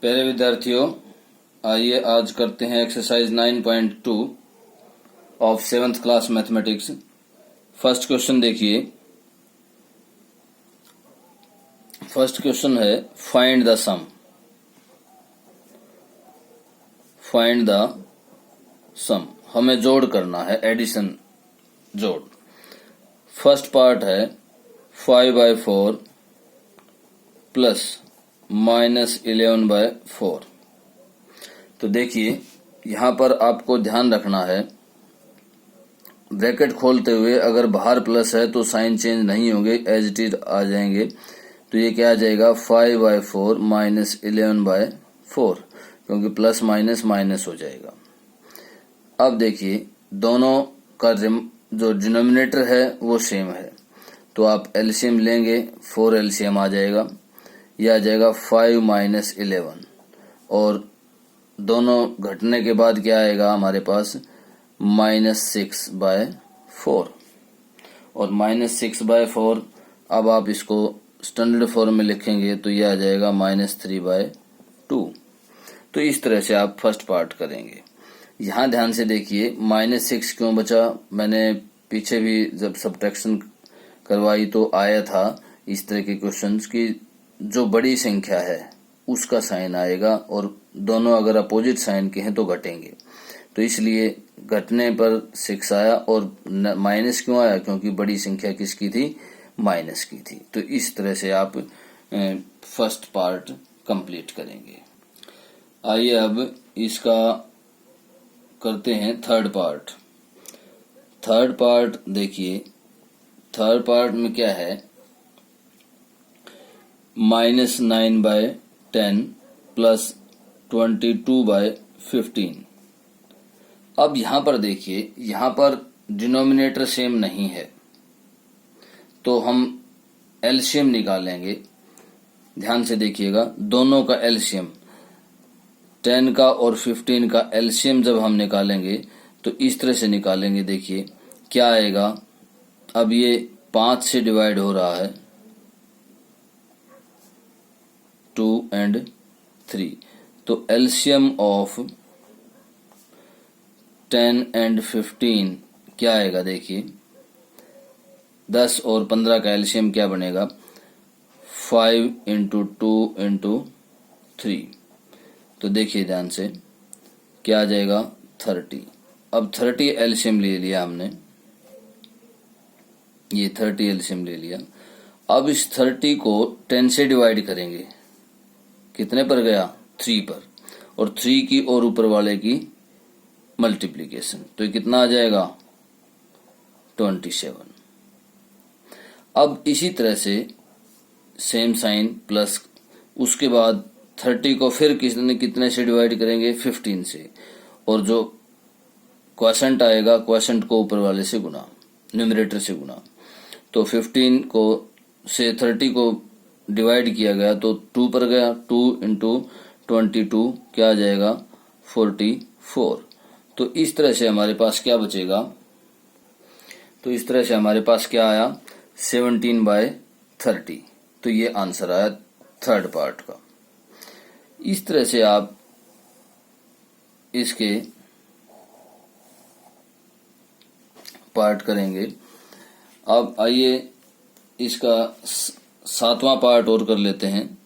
प्यारे विद्यार्थियों, आइए आज करते हैं exercise 9.2 of 7th class mathematics. First question देखिए। फर्स्ट क्वेश्चन है find the sum. Find the sum, हमें जोड़ करना है, एडिशन जोड़। फर्स्ट पार्ट है 5/4 प्लस -11/4। तो देखिए यहाँ पर आपको ध्यान रखना है, ब्रैकेट खोलते हुए अगर बाहर प्लस है तो साइन चेंज नहीं होंगे, एज इट इज आ जाएंगे। तो ये क्या आ जाएगा 5/4 -11/4, क्योंकि प्लस माइनस माइनस हो जाएगा। अब देखिए दोनों का जो डिनोमिनेटर है वो सेम है, तो आप एलसीएम लेंगे, 4 एलसीएम आ जाएगा। यह आ जाएगा 5 - 11, और दोनों घटने के बाद क्या आएगा हमारे पास -6/4, और -6/4 अब आप इसको स्टैंडर्ड फॉर्म में लिखेंगे तो यह आ जाएगा -3/2। तो इस तरह से आप फर्स्ट पार्ट करेंगे। यहाँ ध्यान से देखिए -6 क्यों बचा, मैंने पीछे भी जब सब्ट्रैक्शन करवाई तो आया था इस तरह के क्वेश्चंस की जो बड़ी संख्या है उसका साइन आएगा, और दोनों अगर अपोजिट साइन के हैं तो घटेंगे। तो इसलिए घटने पर 6 आया, और माइनस क्यों आया, क्योंकि बड़ी संख्या किसकी थी, माइनस की थी। तो इस तरह से आप फर्स्ट पार्ट कंप्लीट करेंगे। आइए अब इसका करते हैं थर्ड पार्ट। थर्ड पार्ट देखिए, थर्ड पार्ट में क्या है -9/10 प्लस 22/15। अब यहां पर देखिए, यहां पर डिनोमिनेटर सेम नहीं है तो हम एलसीएम निकालेंगे। ध्यान से देखिएगा, दोनों का एलसीएम 10 का और 15 का एलसीएम जब हम निकालेंगे तो इस तरह से निकालेंगे। देखिए क्या आएगा, अब ये 5 से डिवाइड हो रहा है, 2 and 3, तो एलसीएम ऑफ 10 and 15 क्या आएगा, देखिए 10 और 15 का एलसीएम क्या बनेगा, 5 × 2 × 3। तो देखिए ध्यान से क्या आ जाएगा 30। अब 30 एलसीएम ले लिया हमने, ये 30 एलसीएम ले लिया। अब इस 30 को 10 से डिवाइड करेंगे, कितने पर गया, 3 पर, और 3 की और ऊपर वाले की मल्टीप्लिकेशन, तो ये कितना आ जाएगा 27। अब इसी तरह से सेम साइन प्लस, उसके बाद 30 को फिर कितने से डिवाइड करेंगे, 15 से, और जो क्वोशंट आएगा क्वोशंट को ऊपर वाले से गुना, न्यूमरेटर से गुना। तो 15 को से 30 को डिवाइड किया गया तो 2 पर गया, 2 × 22 क्या आ जाएगा 44। तो इस तरह से हमारे पास क्या बचेगा, तो इस तरह से हमारे पास क्या आया 17/30। तो ये आंसर आया थर्ड पार्ट का। इस तरह से आप इसके पार्ट करेंगे। अब आइए इसका 7वां पार्ट और कर लेते हैं।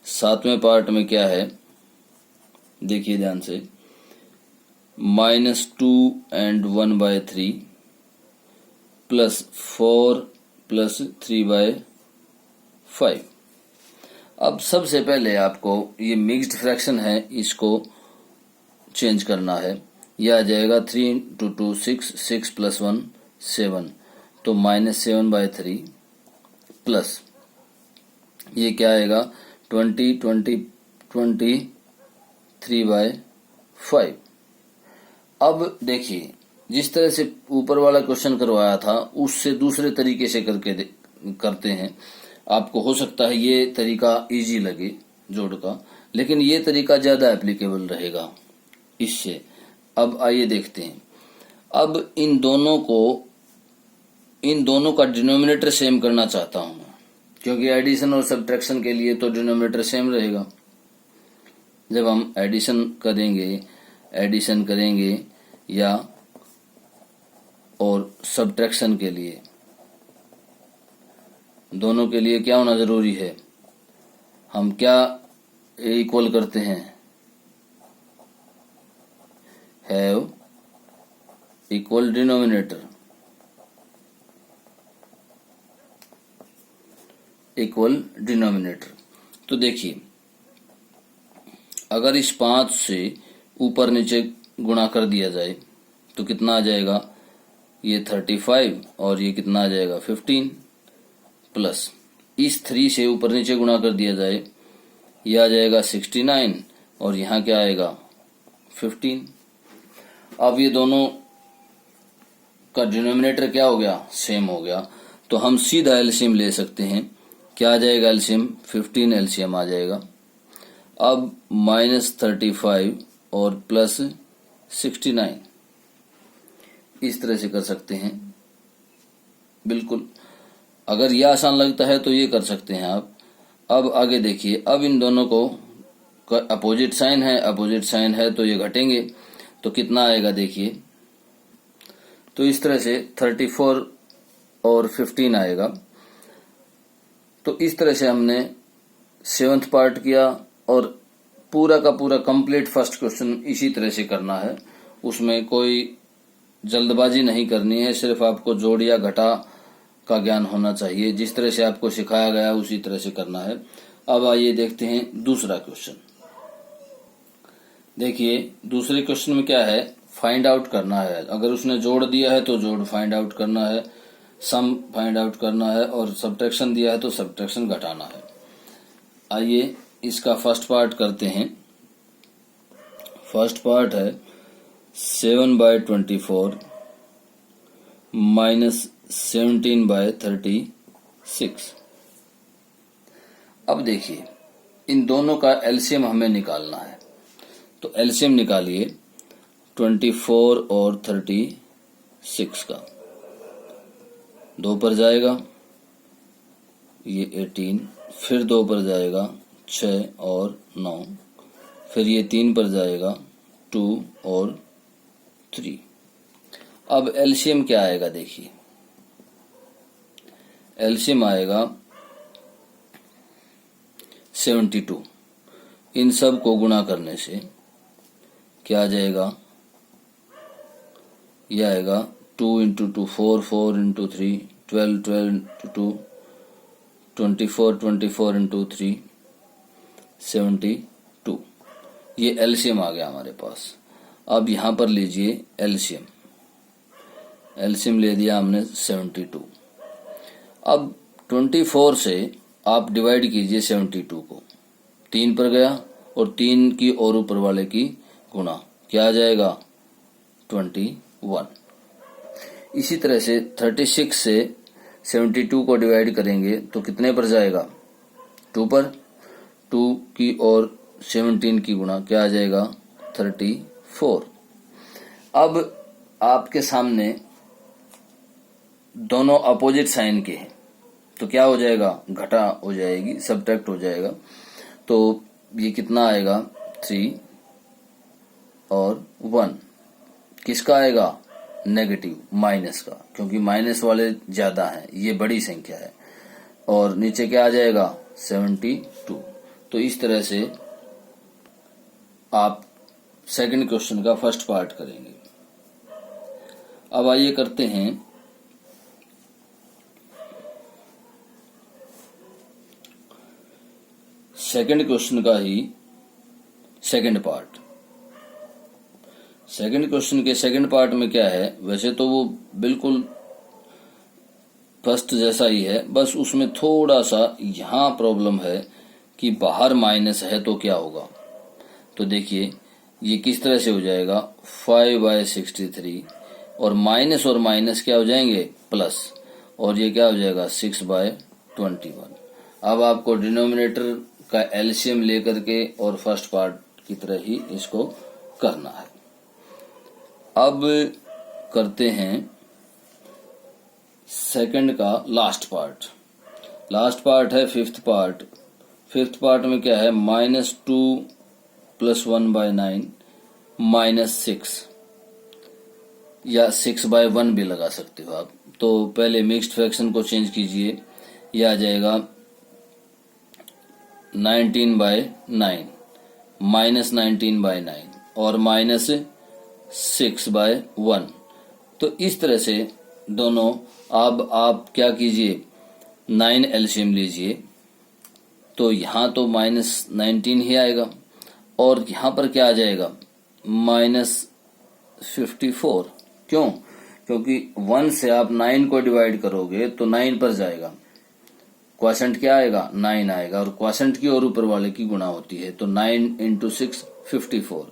7वें पार्ट में क्या है, देखिए ध्यान से, -2 and 1/3 प्लस 4 प्लस 3/5। अब सबसे पहले आपको ये मिक्स्ड फ्रैक्शन है, इसको चेंज करना है। यह आ जाएगा 3 × 2 6, 6 + 1 7, तो -7/3 प्लस ये क्या आएगा 23/5। अब देखिए जिस तरह से ऊपर वाला क्वेश्चन करवाया था उससे दूसरे तरीके से करते हैं। आपको हो सकता है ये तरीका इजी लगे जोड़ का, लेकिन ये तरीका ज्यादा एप्लीकेबल रहेगा इससे। अब आइए देखते हैं। अब इन दोनों का डिनोमिनेटर सेम करना चाहता हूं, क्योंकि एडिशन और सब्ट्रैक्शन के लिए तो डिनोमिनेटर सेम रहेगा। जब हम एडिशन करेंगे या और सब्ट्रैक्शन के लिए, दोनों के लिए क्या होना जरूरी है, हम क्या इक्वल करते हैं, have equal denominator, equal denominator. तो देखिए अगर इस 5 से ऊपर नीचे गुणा कर दिया जाए तो कितना आ जाएगा, ये 35 और ये कितना आ जाएगा 15, प्लस इस 3 से ऊपर नीचे गुणा कर दिया जाए, ये आ जाएगा 69 और यहाँ क्या आएगा 15। अब ये दोनों का डिनोमिनेटर क्या हो गया, सेम हो गया, तो हम सीधा एलसीएम ले सकते हैं। क्या आ जाएगा एलसीएम, 15 एलसीएम आ जाएगा। अब -35 और प्लस 69 इस तरह से कर सकते हैं। बिल्कुल, अगर यह आसान लगता है तो ये कर सकते हैं आप। अब आगे देखिए, अब इन दोनों को अपोजिट साइन है तो ये घटेंगे, तो कितना आएगा देखिए, तो इस तरह से 34 और 15 आएगा। तो इस तरह से हमने 7th पार्ट किया और पूरा का पूरा कंप्लीट फर्स्ट क्वेश्चन इसी तरह से करना है। उसमें कोई जल्दबाजी नहीं करनी है, सिर्फ आपको जोड़ या घटा का ज्ञान होना चाहिए। जिस तरह से आपको सिखाया गया उसी तरह से करना है। अब आइए देखते हैं दूसरा क्वेश्चन। देखिए दूसरे क्वेश्चन में क्या है, फाइंड आउट करना है। अगर उसने जोड़ दिया है तो जोड़ फाइंड आउट करना है, सम फाइंड आउट करना है, और सब्ट्रैक्शन दिया है तो सब्ट्रैक्शन घटाना है। आइए इसका फर्स्ट पार्ट करते हैं। फर्स्ट पार्ट है 7/24 -17/36। अब देखिए इन दोनों का एलसीएम हमें निकालना है, तो एलसीएम निकालिए 24 और 36 का। 2 पर जाएगा ये 18, फिर 2 पर जाएगा 6 और 9, फिर ये 3 पर जाएगा 2 और 3। अब एलसीएम क्या आएगा देखिए, एलसीएम आएगा 72। इन सब को गुणा करने से क्या आ जाएगा, यह आएगा 2 × 2 4, 4 × 3 12, 12 × 2 24, 24 × 3 72। ये एलसीएम आ गया हमारे पास। अब यहां पर लीजिए एलसीएम, एलसीएम ले दिया हमने 72। अब 24 से आप डिवाइड कीजिए 72 को, 3 पर गया और 3 की और ऊपर वाले की गुणा, क्या आ जाएगा 21। इसी तरह से 36 से 72 को डिवाइड करेंगे तो कितने पर जाएगा, 2 पर, 2 की और 17 की गुणा, क्या आ जाएगा 34। अब आपके सामने दोनों अपोजिट साइन के हैं तो क्या हो जाएगा, घटा हो जाएगी, सब्ट्रैक्ट हो जाएगा। तो ये कितना आएगा 3 और 1, किसका आएगा, नेगेटिव, माइनस का, क्योंकि माइनस वाले ज्यादा हैं, ये बड़ी संख्या है। और नीचे क्या आ जाएगा 72। तो इस तरह से आप सेकंड क्वेश्चन का फर्स्ट पार्ट करेंगे। अब आइए करते हैं सेकंड क्वेश्चन का ही सेकंड पार्ट। सेकंड क्वेश्चन के सेकंड पार्ट में क्या है, वैसे तो वो बिल्कुल फर्स्ट जैसा ही है, बस उसमें थोड़ा सा यहां प्रॉब्लम है कि बाहर माइनस है तो क्या होगा। तो देखिए ये किस तरह से हो जाएगा, 5/63 और माइनस क्या हो जाएंगे, प्लस, और ये क्या हो जाएगा 6/21। अब आपको डिनोमिनेटर का एलसीएम लेकर के और फर्स्ट पार्ट की तरह ही इसको करना है। अब करते हैं सेकंड का लास्ट पार्ट। लास्ट पार्ट है फिफ्थ पार्ट। फिफ्थ पार्ट में क्या है, -2 +1/9 -6 या 6/1 भी लगा सकते हो आप। तो पहले मिक्स्ड फ्रैक्शन को चेंज कीजिए, यह आ जाएगा 19/9 -19/9 और -6/1। तो इस तरह से दोनों अब आप क्या कीजिए, 9 एलसीएम लीजिए, तो यहाँ तो -19 ही आएगा और यहाँ पर क्या आ जाएगा -54। क्यों? क्योंकि 1 से आप 9 को डिवाइड करोगे तो 9 पर जाएगा, क्वॉशेंट क्या आएगा 9 आएगा, और क्वॉशेंट की और ऊपर वाले की गुणा होती है, तो 9 × 6 54।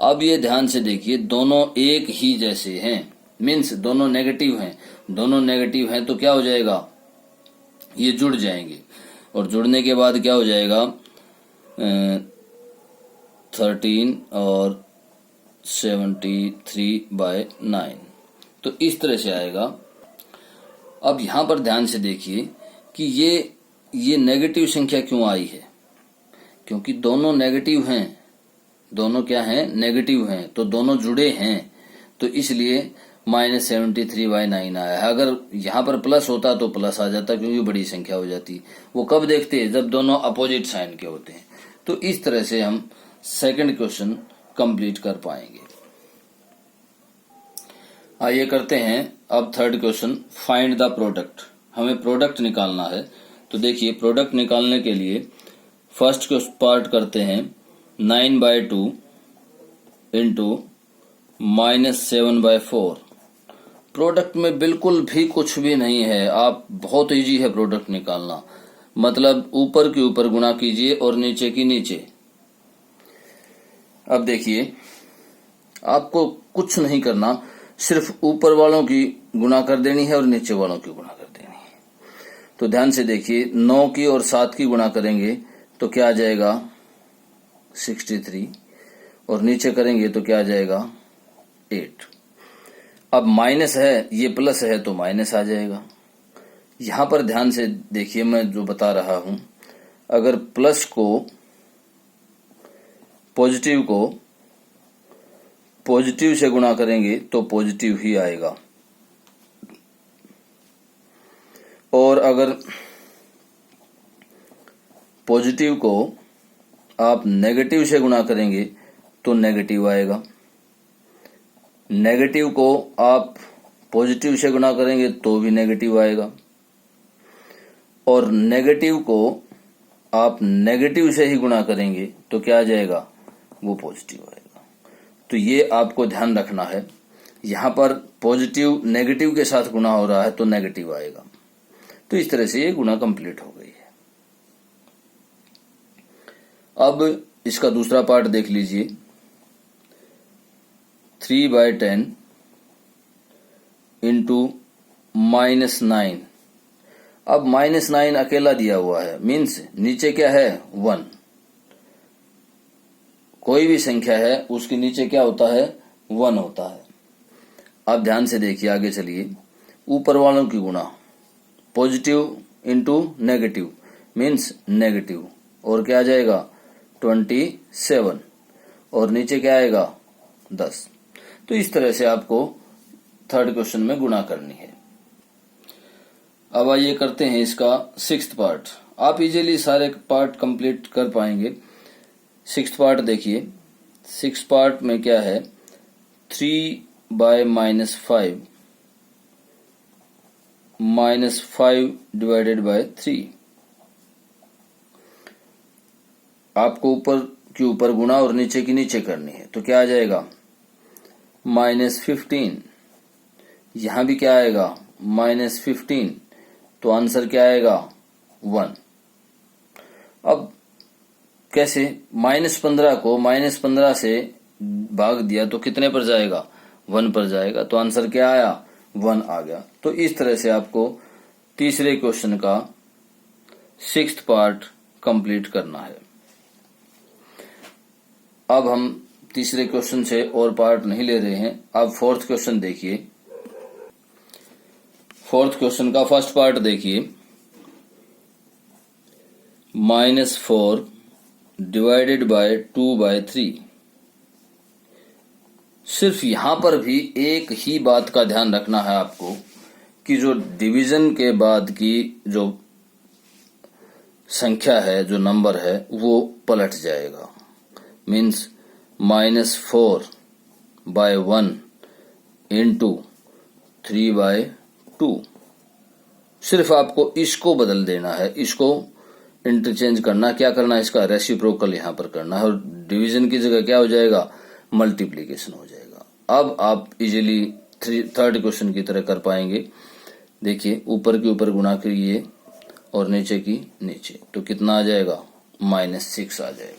अब ये ध्यान से देखिए, दोनों एक ही जैसे हैं, मीन्स दोनों नेगेटिव हैं। दोनों नेगेटिव हैं तो क्या हो जाएगा, ये जुड़ जाएंगे, और जुड़ने के बाद क्या हो जाएगा 13 और 73/9। तो इस तरह से आएगा। अब यहां पर ध्यान से देखिए कि ये नेगेटिव संख्या क्यों आई है, क्योंकि दोनों नेगेटिव हैं, दोनों क्या हैं नेगेटिव हैं, तो दोनों जुड़े हैं, तो इसलिए -73/9 आया है। अगर यहाँ पर प्लस होता तो प्लस आ जाता, क्योंकि बड़ी संख्या हो जाती। वो कब देखते हैं, जब दोनों अपोजिट साइन के होते हैं। तो इस तरह से हम सेकंड क्वेश्चन कंप्लीट कर पाएंगे। आइए करते हैं अब third question, find the product. हमें प्रोडक्ट निकालना है। तो देखिए, प्रोडक्ट निकालने के लिए फर्स्ट पार्ट करते हैं 9/2 × -7/4। प्रोडक्ट में बिल्कुल भी कुछ भी नहीं है, आप बहुत इजी है प्रोडक्ट निकालना। मतलब ऊपर के ऊपर गुणा कीजिए और नीचे की नीचे। अब देखिए, आपको कुछ नहीं करना, सिर्फ ऊपर वालों की गुणा कर देनी है और नीचे वालों की गुणा कर देनी है। तो ध्यान से देखिए, 9 की और 7 की गुणा करेंगे तो क्या आ जाएगा 63, और नीचे करेंगे तो क्या आ जाएगा 8। अब माइनस है, ये प्लस है तो माइनस आ जाएगा। यहां पर ध्यान से देखिए, मैं जो बता रहा हूं, अगर प्लस को पॉजिटिव से गुणा करेंगे तो पॉजिटिव ही आएगा, और अगर पॉजिटिव को आप नेगेटिव से गुणा करेंगे तो नेगेटिव आएगा। नेगेटिव को आप पॉजिटिव से गुणा करेंगे तो भी नेगेटिव आएगा, और नेगेटिव को आप नेगेटिव से ही गुणा करेंगे तो क्या आ जाएगा, वो पॉजिटिव आएगा। तो ये आपको ध्यान रखना है, यहां पर पॉजिटिव नेगेटिव के साथ गुणा हो रहा है तो नेगेटिव आएगा। तो इस तरह से ये गुणा कंप्लीट हो गई है। अब इसका दूसरा पार्ट देख लीजिए, 3/10 × -9। अब -9 अकेला दिया हुआ है, मीन्स नीचे क्या है 1। कोई भी संख्या है उसके नीचे क्या होता है 1 होता है। अब ध्यान से देखिए, आगे चलिए, ऊपर वालों की गुणा, पॉजिटिव × नेगेटिव मीन्स नेगेटिव, और क्या आ जाएगा 27, और नीचे क्या आएगा 10। तो इस तरह से आपको थर्ड क्वेश्चन में गुणा करनी है। अब आइए करते हैं इसका सिक्स्थ पार्ट। आप इजीली सारे पार्ट कंप्लीट कर पाएंगे। सिक्स्थ पार्ट देखिए, सिक्स्थ पार्ट में क्या है 3/-5 -5/3। आपको ऊपर के ऊपर गुणा और नीचे की नीचे करनी है, तो क्या आ जाएगा -15। यहां भी क्या आएगा -15, तो आंसर क्या आएगा 1। अब कैसे, -15 को -15 से भाग दिया तो कितने पर जाएगा 1 पर जाएगा, तो आंसर क्या आया 1 आ गया। तो इस तरह से आपको तीसरे क्वेश्चन का सिक्स्थ पार्ट कंप्लीट करना है। अब हम तीसरे क्वेश्चन से और पार्ट नहीं ले रहे हैं। अब फोर्थ क्वेश्चन देखिए। फोर्थ क्वेश्चन का फर्स्ट पार्ट देखिए, -4 डिवाइडेड बाय 2/3। सिर्फ यहां पर भी एक ही बात का ध्यान रखना है आपको कि जो डिवीजन के बाद की जो संख्या है, जो नंबर है, वो पलट जाएगा। Means -4/1 into 3/2। सिर्फ आपको इसको बदल देना है, इसको इंटरचेंज करना। क्या करना है, इसका रेसिप्रोकल यहां पर करना है, और डिवीजन की जगह क्या हो जाएगा, मल्टीप्लीकेशन हो जाएगा। अब आप इजीली थर्ड क्वेश्चन की तरह कर पाएंगे। देखिए, ऊपर के ऊपर गुणा करिए और नीचे की नीचे, तो कितना आ जाएगा, -6 आ जाएगा।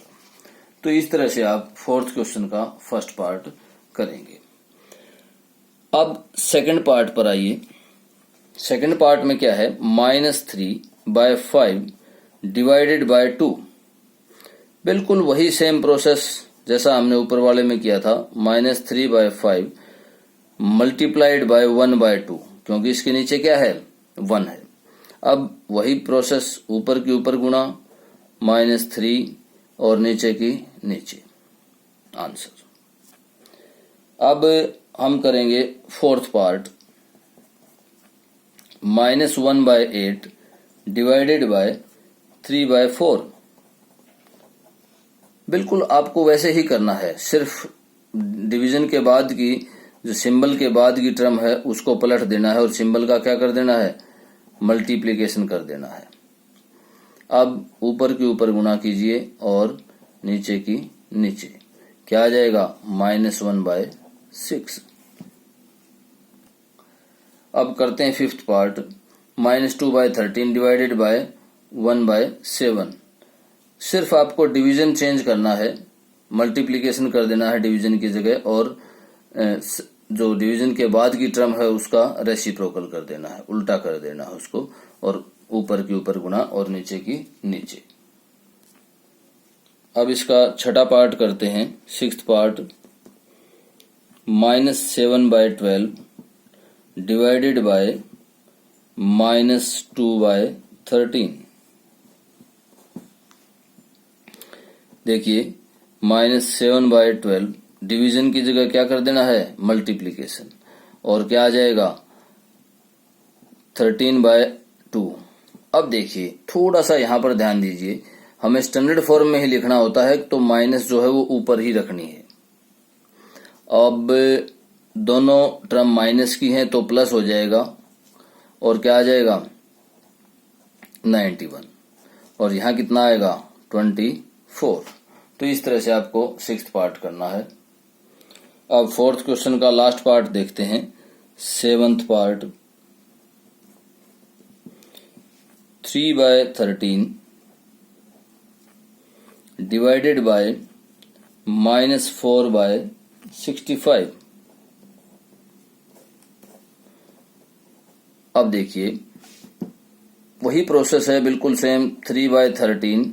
तो इस तरह से आप फोर्थ क्वेश्चन का फर्स्ट पार्ट करेंगे। अब सेकंड पार्ट पर आइए। सेकंड पार्ट में क्या है, -3/5 डिवाइडेड बाय 2। बिल्कुल वही सेम प्रोसेस जैसा हमने ऊपर वाले में किया था, -3/5 मल्टीप्लाइड बाय 1/2, क्योंकि इसके नीचे क्या है, 1 है। अब वही प्रोसेस, ऊपर की ऊपर गुणा, -3 और नीचे की नीचे, आंसर। अब हम करेंगे फोर्थ पार्ट, -1/8 डिवाइडेड बाय 3/4। बिल्कुल आपको वैसे ही करना है, सिर्फ डिवीजन के बाद की, जो सिंबल के बाद की टर्म है, उसको पलट देना है और सिंबल का क्या कर देना है, मल्टीप्लिकेशन कर देना है। अब ऊपर के ऊपर गुणा कीजिए और नीचे की नीचे, क्या आ जाएगा, -1/6। अब करते हैं फिफ्थ पार्ट, -2/13 डिवाइडेड बाय 1/7। सिर्फ आपको डिवीजन चेंज करना है, मल्टीप्लिकेशन कर देना है डिवीजन की जगह, और जो डिवीजन के बाद की टर्म है उसका रेसिप्रोकल कर देना है, उल्टा कर देना है उसको, और ऊपर के ऊपर गुणा और नीचे की नीचे। अब इसका छठा पार्ट करते हैं, सिक्स्थ पार्ट, -7/12 डिवाइडेड बाय -2/13। देखिए, -7/12 डिवीजन की जगह क्या कर देना है, मल्टीप्लिकेशन, और क्या आ जाएगा, 13/2। अब देखिए, थोड़ा सा यहां पर ध्यान दीजिए, हमें स्टैंडर्ड फॉर्म में ही लिखना होता है, तो माइनस जो है वो ऊपर ही रखनी है। अब दोनों टर्म माइनस की हैं तो प्लस हो जाएगा, और क्या आ जाएगा, 91, और यहां कितना आएगा, 24। तो इस तरह से आपको सिक्स्थ पार्ट करना है। अब फोर्थ क्वेश्चन का लास्ट पार्ट देखते हैं, सेवंथ पार्ट, 3/13 डिवाइडेड बाय -4/65। अब देखिए, वही प्रोसेस है, बिल्कुल सेम, 3/13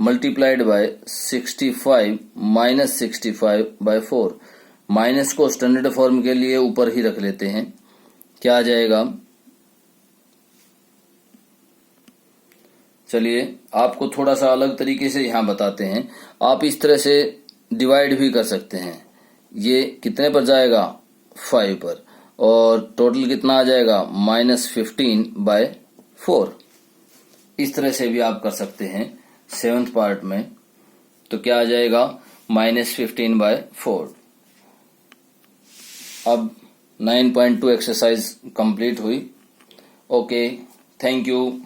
मल्टीप्लाइड बाय 65 -65/4। माइनस को स्टैंडर्ड फॉर्म के लिए ऊपर ही रख लेते हैं, क्या आ जाएगा, चलिए आपको थोड़ा सा अलग तरीके से यहां बताते हैं। आप इस तरह से डिवाइड भी कर सकते हैं, ये कितने पर जाएगा, 5 पर, और टोटल कितना आ जाएगा, -15/4। इस तरह से भी आप कर सकते हैं सेवंथ पार्ट में। तो क्या आ जाएगा, -15/4। अब 9.2 एक्सरसाइज कंप्लीट हुई। Okay, thank you.